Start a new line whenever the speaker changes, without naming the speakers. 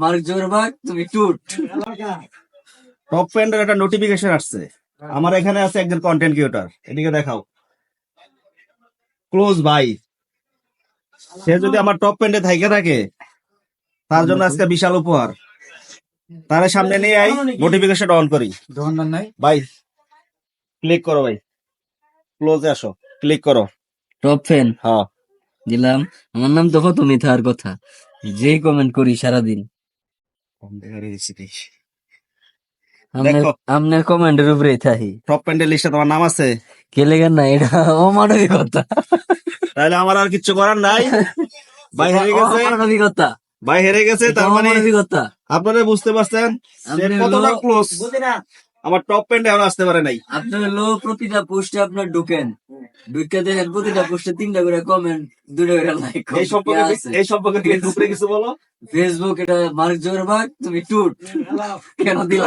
Mark জোরবাগ তুমি টুট।
Top প্যান্টের একটা নোটিফিকেশন আসছে, আমার এখানে আছে একজন কন্টেন্ট ক্রিয়েটর, এদিকে দেখাও, ক্লোজ ভাই। সে যদি আমার টপ প্যান্টে থাইকে থাকে, তার জন্য আজকে বিশাল উপহার। তার সামনে নিয়ে আই, নোটিফিকেশন অন করি ভাই। ক্লিক করো ভাই, ক্লোজে আসো, ক্লিক করো।
টপ ফ্যান
হ্যাঁ,
দিলাম। আমার নাম তো কত মিথার কথা, যে কমেন্ট করি সারাদিন।
দেখো
আপনার কমেন্টের উপরে থাকি।
টপ প্যান্টের লিস্টে তোমার নাম আছে,
কে লেগেন না, এটা অমানবিকতা।
তাহলে আমার আর কিছু করার নাই। ভাই হেরে গেছে,
অমানবিকতা,
ভাই হেরে গেছে। তার মানে
অমানবিকতা।
আপনারা বুঝতে পারছেন সে
আপনি
কতটা
হলো-
ক্লোজ। আমার টপ প্যান্টে এখন আসতে পারে নাই।
আপনি হলো প্রতিটা পোস্টে আপনার ঢুকেন, ঢুকে দেখেন প্রতিটা পোস্টে 3টা করে কমেন্ট, 2টা করে লাইক।
এই সম্পর্কে ফেসবুক রে কিছু বলো।
ফেসবুক এটা মার্ক জোরবাগ তুমি টুট কেন দিলা?